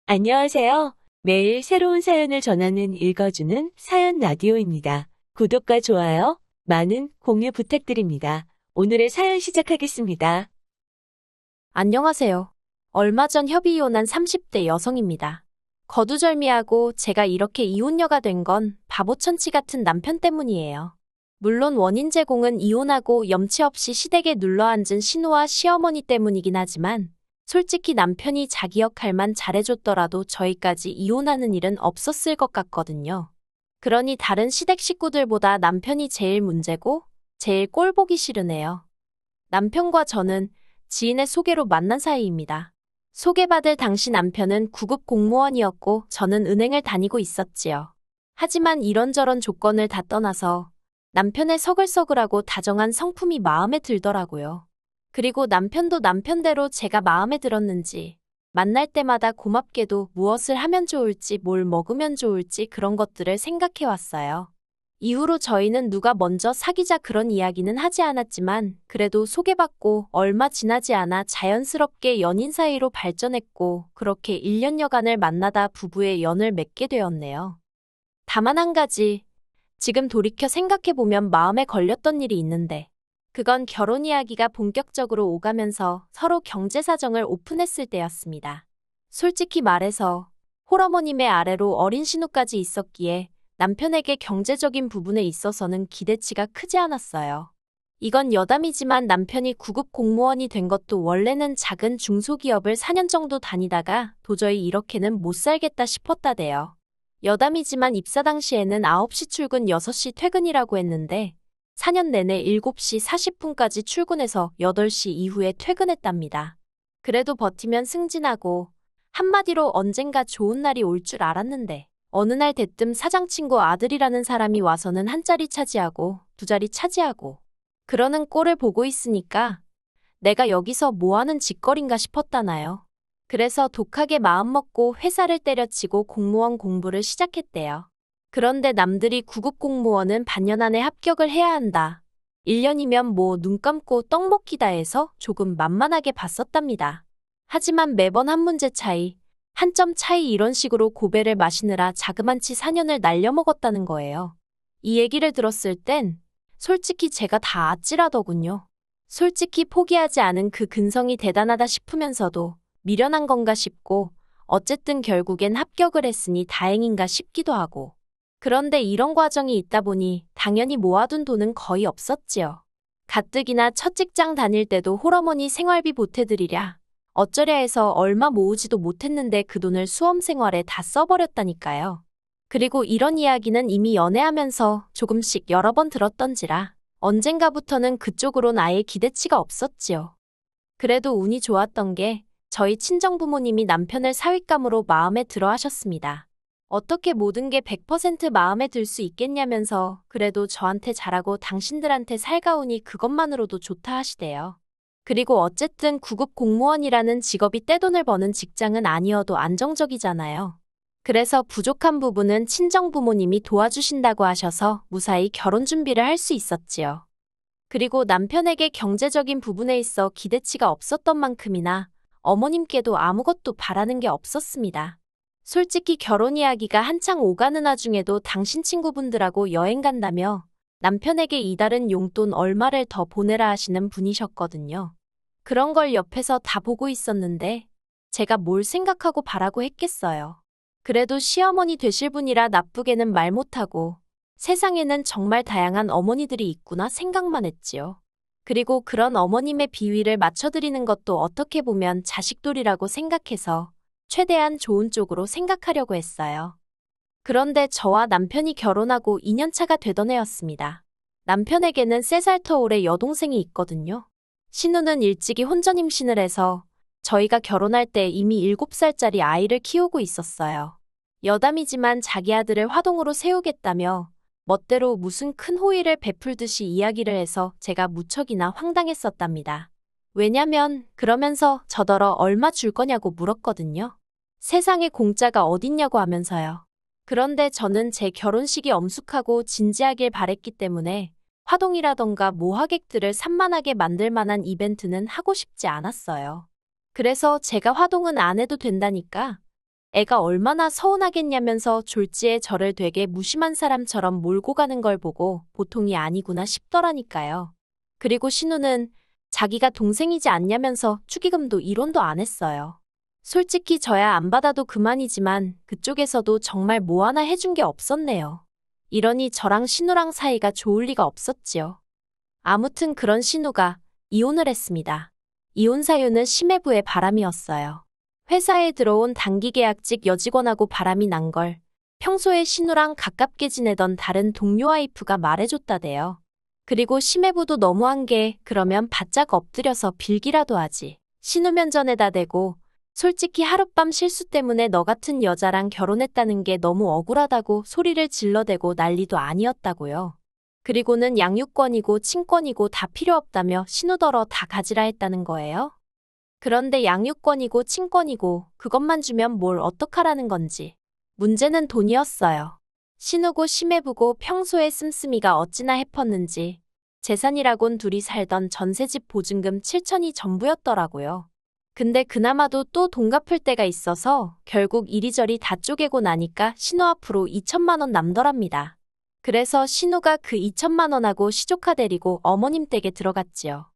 안녕하세요. 매일 새로운 사연을 전하는 읽어주는 사연 라디오입니다. 구독과 좋아요, 많은 공유 부탁드립니다. 오늘의 사연 시작하겠습니다. 안녕하세요. 얼마 전 협의 이혼한 30대 여성입니다. 거두절미하고 제가 이렇게 이혼녀가 된 건 바보천치 같은 남편 때문이에요. 물론 원인 제공은 이혼하고 염치 없이 시댁에 눌러앉은 신우와 시어머니 때문이긴 하지만 솔직히 남편이 자기 역할만 잘해줬더라도 저희까지 이혼하는 일은 없었을 것 같거든요. 그러니 다른 시댁 식구들보다 남편이 제일 문제고 제일 꼴 보기 싫으네요. 남편과 저는 지인의 소개로 만난 사이입니다. 소개받을 당시 남편은 9급 공무원이었고 저는 은행을 다니고 있었지요. 하지만 이런저런 조건을 다 떠나서 남편의 서글서글하고 다정한 성품이 마음에 들더라고요. 그리고 남편도 남편대로 제가 마음에 들었는지 만날 때마다 고맙게도 무엇을 하면 좋을지 뭘 먹으면 좋을지 그런 것들을 생각해 왔어요. 이후로 저희는 누가 먼저 사귀자 그런 이야기는 하지 않았지만 그래도 소개받고 얼마 지나지 않아 자연스럽게 연인 사이로 발전했고 그렇게 1년여간을 만나다 부부의 연을 맺게 되었네요. 다만 한 가지, 지금 돌이켜 생각해보면 마음에 걸렸던 일이 있는데 그건 결혼 이야기가 본격적으로 오가면서 서로 경제 사정을 오픈했을 때였습니다. 솔직히 말해서 홀어머님의 아래로 어린 신우까지 있었기에 남편에게 경제적인 부분에 있어서는 기대치가 크지 않았어요. 이건 여담이지만 남편이 9급 공무원이 된 것도 원래는 작은 중소기업을 4년 정도 다니다가 도저히 이렇게는 못 살겠다 싶었다대요. 여담이지만 입사 당시에는 9시 출근 6시 퇴근이라고 했는데 4년 내내 7시 40분까지 출근해서 8시 이후에 퇴근했답니다. 그래도 버티면 승진하고 한마디로 언젠가 좋은 날이 올 줄 알았는데 어느 날 대뜸 사장 친구 아들이라는 사람이 와서는 한 자리 차지하고 두 자리 차지하고 그러는 꼴을 보고 있으니까 내가 여기서 뭐하는 짓거린가 싶었다나요. 그래서 독하게 마음먹고 회사를 때려치고 공무원 공부를 시작했대요. 그런데 남들이 9급 공무원은 반년 안에 합격을 해야 한다. 1년이면 뭐 눈 감고 떡 먹기다 해서 조금 만만하게 봤었답니다. 하지만 매번 한 문제 차이, 한 점 차이 이런 식으로 고배를 마시느라 자그만치 4년을 날려먹었다는 거예요. 이 얘기를 들었을 땐 솔직히 제가 다 아찔하더군요. 솔직히 포기하지 않은 그 근성이 대단하다 싶으면서도 미련한 건가 싶고 어쨌든 결국엔 합격을 했으니 다행인가 싶기도 하고. 그런데 이런 과정이 있다 보니 당연히 모아둔 돈은 거의 없었지요. 가뜩이나 첫 직장 다닐 때도 홀어머니 생활비 보태드리랴 어쩌랴 해서 얼마 모으지도 못했는데 그 돈을 수험생활에 다 써버렸다니까요. 그리고 이런 이야기는 이미 연애하면서 조금씩 여러 번 들었던지라 언젠가부터는 그쪽으론 아예 기대치가 없었지요. 그래도 운이 좋았던 게 저희 친정부모님이 남편을 사윗감으로 마음에 들어 하셨습니다. 어떻게 모든 게 100% 마음에 들 수 있겠냐면서 그래도 저한테 잘하고 당신들한테 살가우니 그것만으로도 좋다 하시대요. 그리고 어쨌든 9급 공무원이라는 직업이 떼돈을 버는 직장은 아니어도 안정적이잖아요. 그래서 부족한 부분은 친정부모님이 도와주신다고 하셔서 무사히 결혼 준비를 할 수 있었지요. 그리고 남편에게 경제적인 부분에 있어 기대치가 없었던 만큼이나 어머님께도 아무것도 바라는 게 없었습니다. 솔직히 결혼 이야기가 한창 오가는 와중에도 당신 친구분들하고 여행 간다며 남편에게 이달은 용돈 얼마를 더 보내라 하시는 분이셨거든요. 그런 걸 옆에서 다 보고 있었는데 제가 뭘 생각하고 바라고 했겠어요. 그래도 시어머니 되실 분이라 나쁘게는 말 못하고 세상에는 정말 다양한 어머니들이 있구나 생각만 했지요. 그리고 그런 어머님의 비위를 맞춰드리는 것도 어떻게 보면 자식돌이라고 생각해서 최대한 좋은 쪽으로 생각하려고 했어요. 그런데 저와 남편이 결혼하고 2년 차가 되던 해였습니다. 남편에게는 3살 터울의 여동생이 있거든요. 신우는 일찍이 혼전 임신을 해서 저희가 결혼할 때 이미 7살짜리 아이를 키우고 있었어요. 여담이지만 자기 아들을 화동으로 세우겠다며 멋대로 무슨 큰 호의를 베풀듯이 이야기를 해서 제가 무척이나 황당했었답니다. 왜냐면 그러면서 저더러 얼마 줄 거냐고 물었거든요. 세상에 공짜가 어딨냐고 하면서요. 그런데 저는 제 결혼식이 엄숙하고 진지하길 바랬기 때문에 화동이라던가 모하객들을 산만하게 만들 만한 이벤트는 하고 싶지 않았어요. 그래서 제가 화동은 안 해도 된다니까 애가 얼마나 서운하겠냐면서 졸지에 저를 되게 무심한 사람처럼 몰고 가는 걸 보고 보통이 아니구나 싶더라니까요. 그리고 신우는 자기가 동생이지 않냐면서 축의금도 이론도 안 했어요. 솔직히 저야 안 받아도 그만이지만 그쪽에서도 정말 뭐 하나 해준 게 없었네요. 이러니 저랑 신우랑 사이가 좋을 리가 없었지요. 아무튼 그런 신우가 이혼을 했습니다. 이혼 사유는 심해부의 바람이었어요. 회사에 들어온 단기계약직 여직원하고 바람이 난 걸 평소에 신우랑 가깝게 지내던 다른 동료 와이프가 말해줬다대요. 그리고 심해부도 너무한 게 그러면 바짝 엎드려서 빌기라도 하지. 신우 면전에다 대고 솔직히 하룻밤 실수 때문에 너 같은 여자랑 결혼했다는 게 너무 억울하다고 소리를 질러대고 난리도 아니었다고요. 그리고는 양육권이고 친권이고 다 필요 없다며 신우더러 다 가지라 했다는 거예요. 그런데 양육권이고 친권이고 그것만 주면 뭘 어떡하라는 건지. 문제는 돈이었어요. 신우고 심해부고 평소에 씀씀이가 어찌나 해펐는지 재산이라곤 둘이 살던 전세집 보증금 7천이 전부였더라고요. 근데 그나마도 또 돈 갚을 때가 있어서 결국 이리저리 다 쪼개고 나니까 신우 앞으로 2천만 원 남더랍니다. 그래서 신우가 그 2천만 원하고 시조카 데리고 어머님 댁에 들어갔지요.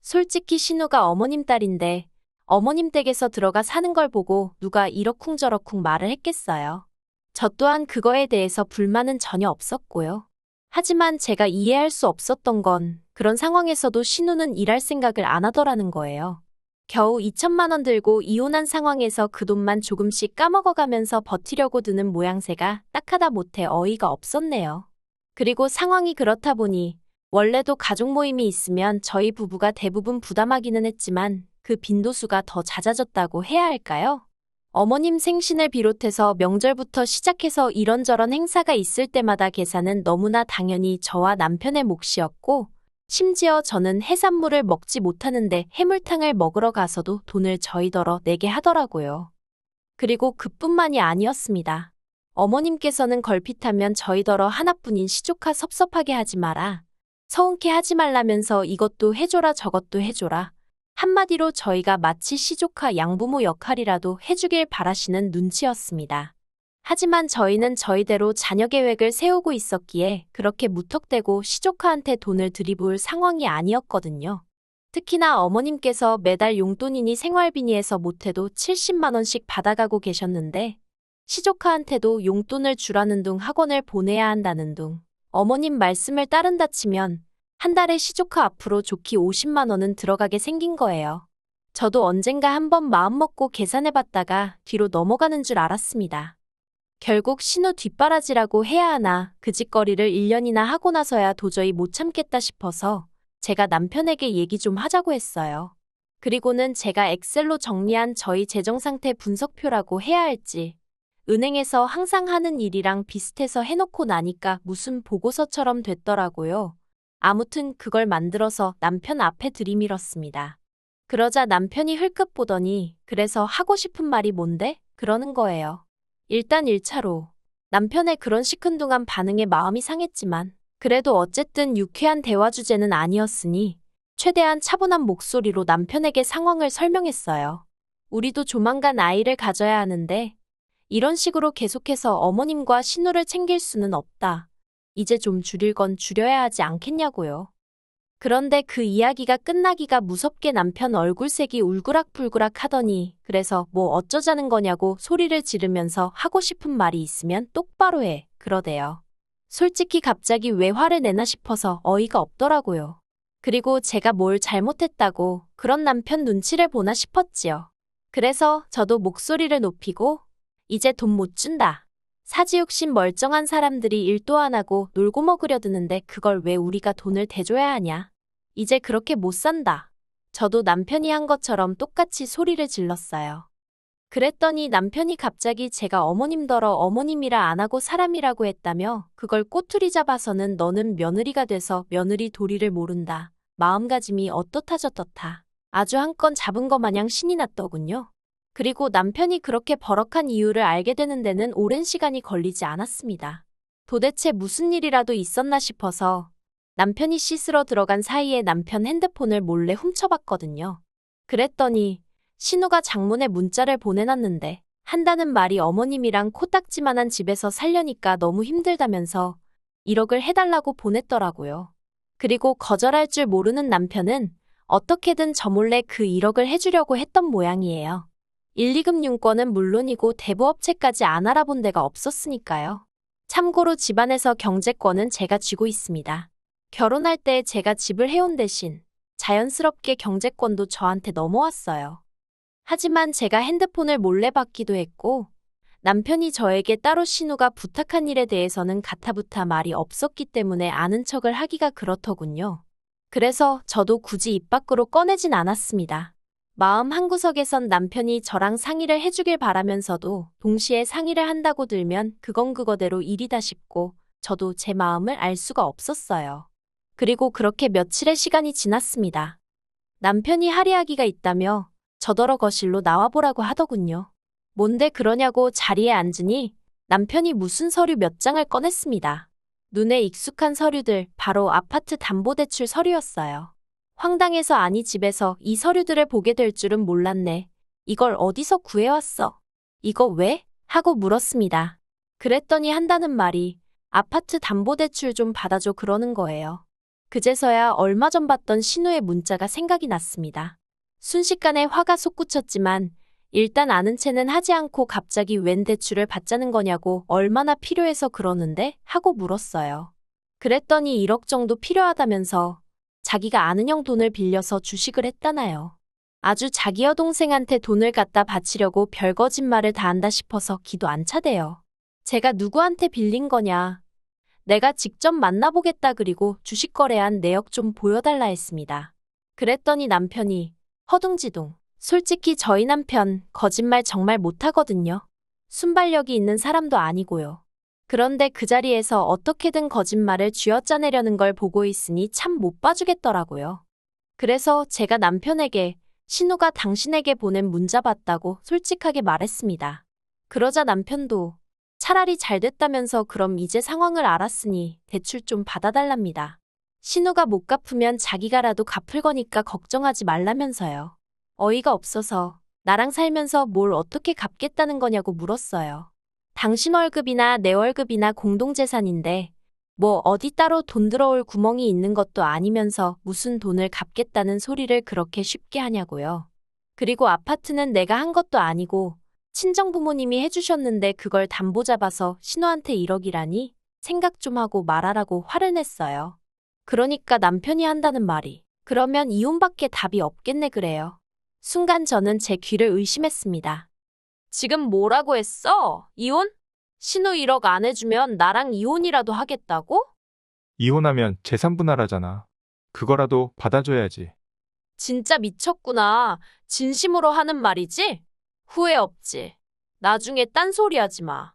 솔직히 신우가 어머님 딸인데 어머님 댁에서 들어가 사는 걸 보고 누가 이러쿵저러쿵 말을 했겠어요. 저 또한 그거에 대해서 불만은 전혀 없었고요. 하지만 제가 이해할 수 없었던 건 그런 상황에서도 신우는 일할 생각을 안 하더라는 거예요. 겨우 2천만 원 들고 이혼한 상황에서 그 돈만 조금씩 까먹어가면서 버티려고 드는 모양새가 딱하다 못해 어이가 없었네요. 그리고 상황이 그렇다 보니 원래도 가족 모임이 있으면 저희 부부가 대부분 부담하기는 했지만 그 빈도수가 더 잦아졌다고 해야 할까요? 어머님 생신을 비롯해서 명절부터 시작해서 이런저런 행사가 있을 때마다 계산은 너무나 당연히 저와 남편의 몫이었고 심지어 저는 해산물을 먹지 못하는데 해물탕을 먹으러 가서도 돈을 저희더러 내게 하더라고요. 그리고 그뿐만이 아니었습니다. 어머님께서는 걸핏하면 저희더러 하나뿐인 시조카 섭섭하게 하지 마라. 서운케 하지 말라면서 이것도 해줘라 저것도 해줘라. 한마디로 저희가 마치 시조카 양부모 역할이라도 해주길 바라시는 눈치였습니다. 하지만 저희는 저희대로 자녀 계획을 세우고 있었기에 그렇게 무턱대고 시조카한테 돈을 들이부을 상황이 아니었거든요. 특히나 어머님께서 매달 용돈이니 생활비니에서 못해도 70만 원씩 받아가고 계셨는데 시조카한테도 용돈을 주라는 둥 학원을 보내야 한다는 둥 어머님 말씀을 따른다 치면 한 달에 시조카 앞으로 좋기 50만 원은 들어가게 생긴 거예요. 저도 언젠가 한번 마음먹고 계산해봤다가 뒤로 넘어가는 줄 알았습니다. 결국 신우 뒷바라지라고 해야 하나 그 짓거리를 1년이나 하고 나서야 도저히 못 참겠다 싶어서 제가 남편에게 얘기 좀 하자고 했어요. 그리고는 제가 엑셀로 정리한 저희 재정상태 분석표라고 해야 할지 은행에서 항상 하는 일이랑 비슷해서 해놓고 나니까 무슨 보고서처럼 됐더라고요. 아무튼 그걸 만들어서 남편 앞에 들이밀었습니다. 그러자 남편이 흘끗 보더니 그래서 하고 싶은 말이 뭔데? 그러는 거예요. 일단 1차로 남편의 그런 시큰둥한 반응에 마음이 상했지만 그래도 어쨌든 유쾌한 대화 주제는 아니었으니 최대한 차분한 목소리로 남편에게 상황을 설명했어요. 우리도 조만간 아이를 가져야 하는데 이런 식으로 계속해서 어머님과 신우를 챙길 수는 없다. 이제 좀 줄일 건 줄여야 하지 않겠냐고요. 그런데 그 이야기가 끝나기가 무섭게 남편 얼굴색이 울그락불그락 하더니 그래서 뭐 어쩌자는 거냐고 소리를 지르면서 하고 싶은 말이 있으면 똑바로 해 그러대요. 솔직히 갑자기 왜 화를 내나 싶어서 어이가 없더라고요. 그리고 제가 뭘 잘못했다고 그런 남편 눈치를 보나 싶었지요. 그래서 저도 목소리를 높이고 이제 돈 못 준다. 사지욕심 멀쩡한 사람들이 일도 안 하고 놀고 먹으려 드는데 그걸 왜 우리가 돈을 대줘야 하냐. 이제 그렇게 못 산다. 저도 남편이 한 것처럼 똑같이 소리를 질렀어요. 그랬더니 남편이 갑자기 제가 어머님더러 어머님이라 안 하고 사람이라고 했다며 그걸 꼬투리 잡아서는 너는 며느리가 돼서 며느리 도리를 모른다. 마음가짐이 어떻다 저떻다. 아주 한 건 잡은 거 마냥 신이 났더군요. 그리고 남편이 그렇게 버럭한 이유를 알게 되는 데는 오랜 시간이 걸리지 않았습니다. 도대체 무슨 일이라도 있었나 싶어서 남편이 씻으러 들어간 사이에 남편 핸드폰을 몰래 훔쳐봤거든요. 그랬더니 신우가 장문의 문자를 보내놨는데 한다는 말이 어머님이랑 코딱지만한 집에서 살려니까 너무 힘들다면서 1억을 해달라고 보냈더라고요. 그리고 거절할 줄 모르는 남편은 어떻게든 저 몰래 그 1억을 해주려고 했던 모양이에요. 1, 2급 융권은 물론이고 대부업체까지 안 알아본 데가 없었으니까요. 참고로 집안에서 경제권은 제가 쥐고 있습니다. 결혼할 때 제가 집을 해온 대신 자연스럽게 경제권도 저한테 넘어왔어요. 하지만 제가 핸드폰을 몰래 받기도 했고 남편이 저에게 따로 신우가 부탁한 일에 대해서는 가타부타 말이 없었기 때문에 아는 척을 하기가 그렇더군요. 그래서 저도 굳이 입 밖으로 꺼내진 않았습니다. 마음 한구석에선 남편이 저랑 상의를 해주길 바라면서도 동시에 상의를 한다고 들면 그건 그거대로 일이다 싶고 저도 제 마음을 알 수가 없었어요. 그리고 그렇게 며칠의 시간이 지났습니다. 남편이 할 이야기가 있다며 저더러 거실로 나와보라고 하더군요. 뭔데 그러냐고 자리에 앉으니 남편이 무슨 서류 몇 장을 꺼냈습니다. 눈에 익숙한 서류들, 바로 아파트 담보대출 서류였어요. 황당해서 아니 집에서 이 서류들을 보게 될 줄은 몰랐네. 이걸 어디서 구해왔어? 이거 왜? 하고 물었습니다. 그랬더니 한다는 말이 아파트 담보대출 좀 받아줘 그러는 거예요. 그제서야 얼마 전 받던 신우의 문자가 생각이 났습니다. 순식간에 화가 솟구쳤지만 일단 아는 체는 하지 않고 갑자기 웬 대출을 받자는 거냐고 얼마나 필요해서 그러는데? 하고 물었어요. 그랬더니 1억 정도 필요하다면서 자기가 아는 형 돈을 빌려서 주식을 했다나요. 아주 자기 여동생한테 돈을 갖다 바치려고 별 거짓말을 다 한다 싶어서 기도 안 차대요. 제가 누구한테 빌린 거냐. 내가 직접 만나보겠다 그리고 주식 거래한 내역 좀 보여달라 했습니다. 그랬더니 남편이 허둥지둥. 솔직히 저희 남편 거짓말 정말 못하거든요. 순발력이 있는 사람도 아니고요. 그런데 그 자리에서 어떻게든 거짓말을 쥐어짜내려는 걸 보고 있으니 참 못 봐주겠더라고요. 그래서 제가 남편에게 신우가 당신에게 보낸 문자 봤다고 솔직하게 말했습니다. 그러자 남편도 차라리 잘 됐다면서 그럼 이제 상황을 알았으니 대출 좀 받아달랍니다. 신우가 못 갚으면 자기가라도 갚을 거니까 걱정하지 말라면서요. 어이가 없어서 나랑 살면서 뭘 어떻게 갚겠다는 거냐고 물었어요. 당신 월급이나 내 월급이나 공동재산인데 뭐 어디 따로 돈 들어올 구멍이 있는 것도 아니면서 무슨 돈을 갚겠다는 소리를 그렇게 쉽게 하냐고요. 그리고 아파트는 내가 한 것도 아니고 친정부모님이 해주셨는데 그걸 담보 잡아서 신우한테 1억이라니 생각 좀 하고 말하라고 화를 냈어요. 그러니까 남편이 한다는 말이 그러면 이혼밖에 답이 없겠네 그래요. 순간 저는 제 귀를 의심했습니다. 지금 뭐라고 했어? 이혼? 신우 1억 안 해주면 나랑 이혼이라도 하겠다고? 이혼하면 재산 분할하잖아. 그거라도 받아줘야지. 진짜 미쳤구나. 진심으로 하는 말이지? 후회 없지. 나중에 딴소리 하지 마.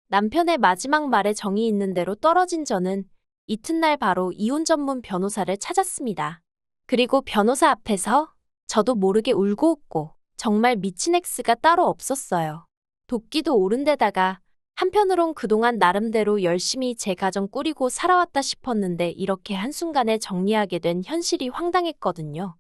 남편의 마지막 말에 정이 있는 대로 떨어진 저는 이튿날 바로 이혼 전문 변호사를 찾았습니다. 그리고 변호사 앞에서 저도 모르게 울고 웃고 정말 미친 X가 따로 없었어요. 도끼도 오른 데다가 한편으론 그동안 나름대로 열심히 제 가정 꾸리고 살아왔다 싶었는데 이렇게 한순간에 정리하게 된 현실이 황당했거든요.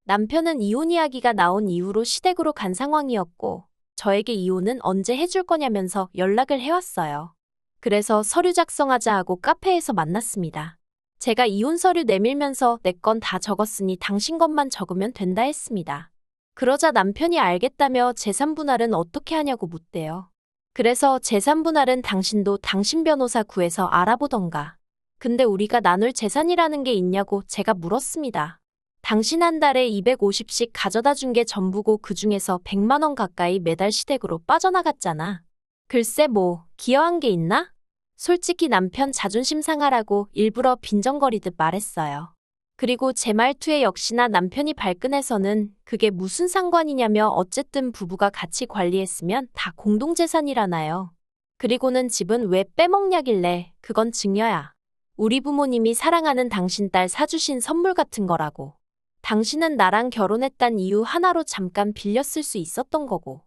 남편은 이혼 이야기가 나온 이후로 시댁으로 간 상황이었고 저에게 이혼은 언제 해줄 거냐면서 연락을 해왔어요. 그래서 서류 작성하자 하고 카페에서 만났습니다. 제가 이혼 서류 내밀면서 내 건 다 적었으니 당신 것만 적으면 된다 했습니다. 그러자 남편이 알겠다며 재산 분할은 어떻게 하냐고 묻대요. 그래서 재산 분할은 당신도 당신 변호사 구해서 알아보던가. 근데 우리가 나눌 재산이라는 게 있냐고 제가 물었습니다. 당신 한 달에 250씩 가져다 준 게 전부고 그중에서 100만 원 가까이 매달 시댁으로 빠져나갔잖아. 글쎄 뭐 기여한 게 있나? 솔직히 남편 자존심 상하라고 일부러 빈정거리듯 말했어요. 그리고 제 말투에 역시나 남편이 발끈해서는 그게 무슨 상관이냐며 어쨌든 부부가 같이 관리했으면 다 공동재산이라나요. 그리고는 집은 왜 빼먹냐길래 그건 증여야. 우리 부모님이 사랑하는 당신 딸 사주신 선물 같은 거라고. 당신은 나랑 결혼했단 이유 하나로 잠깐 빌렸을 수 있었던 거고.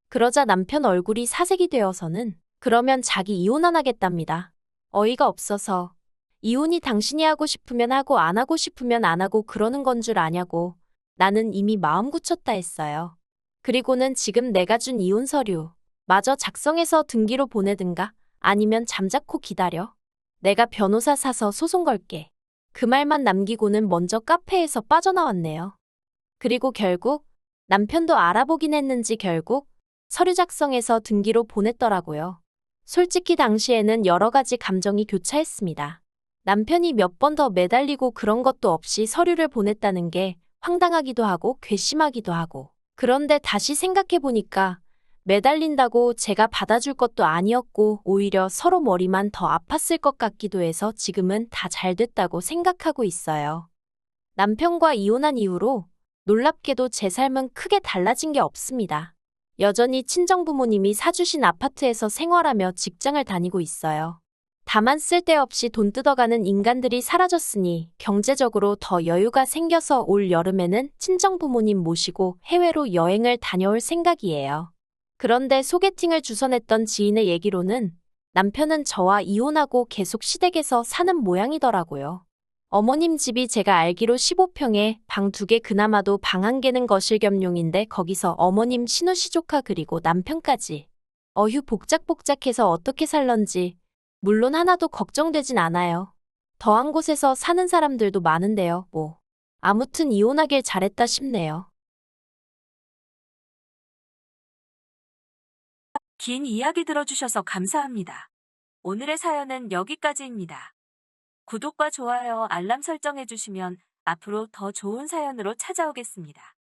그러자 남편 얼굴이 사색이 되어서는 그러면 자기 이혼 안 하겠답니다. 어이가 없어서 이혼이 당신이 하고 싶으면 하고 안 하고 싶으면 안 하고 그러는 건 줄 아냐고 나는 이미 마음 굳혔다 했어요. 그리고는 지금 내가 준 이혼 서류 마저 작성해서 등기로 보내든가 아니면 잠자코 기다려. 내가 변호사 사서 소송 걸게. 그 말만 남기고는 먼저 카페에서 빠져나왔네요. 그리고 결국 남편도 알아보긴 했는지 결국 서류 작성해서 등기로 보냈더라고요. 솔직히 당시에는 여러 가지 감정이 교차했습니다. 남편이 몇 번 더 매달리고 그런 것도 없이 서류를 보냈다는 게 황당하기도 하고 괘씸하기도 하고. 그런데 다시 생각해보니까 매달린다고 제가 받아줄 것도 아니었고 오히려 서로 머리만 더 아팠을 것 같기도 해서 지금은 다 잘 됐다고 생각하고 있어요. 남편과 이혼한 이후로 놀랍게도 제 삶은 크게 달라진 게 없습니다. 여전히 친정부모님이 사주신 아파트에서 생활하며 직장을 다니고 있어요. 다만 쓸데없이 돈 뜯어가는 인간들이 사라졌으니 경제적으로 더 여유가 생겨서 올 여름에는 친정부모님 모시고 해외로 여행을 다녀올 생각이에요. 그런데 소개팅을 주선했던 지인의 얘기로는 남편은 저와 이혼하고 계속 시댁에서 사는 모양이더라고요. 어머님 집이 제가 알기로 15평에 방 2개 그나마도 방 1개는 거실 겸용인데 거기서 어머님 신우시 조카 그리고 남편까지. 어휴 복작복작해서 어떻게 살런지 물론 하나도 걱정되진 않아요. 더한 곳에서 사는 사람들도 많은데요, 뭐. 아무튼 이혼하길 잘했다 싶네요. 긴 이야기 들어주셔서 감사합니다. 오늘의 사연은 여기까지입니다. 구독과 좋아요, 알람 설정해주시면 앞으로 더 좋은 사연으로 찾아오겠습니다.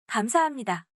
감사합니다.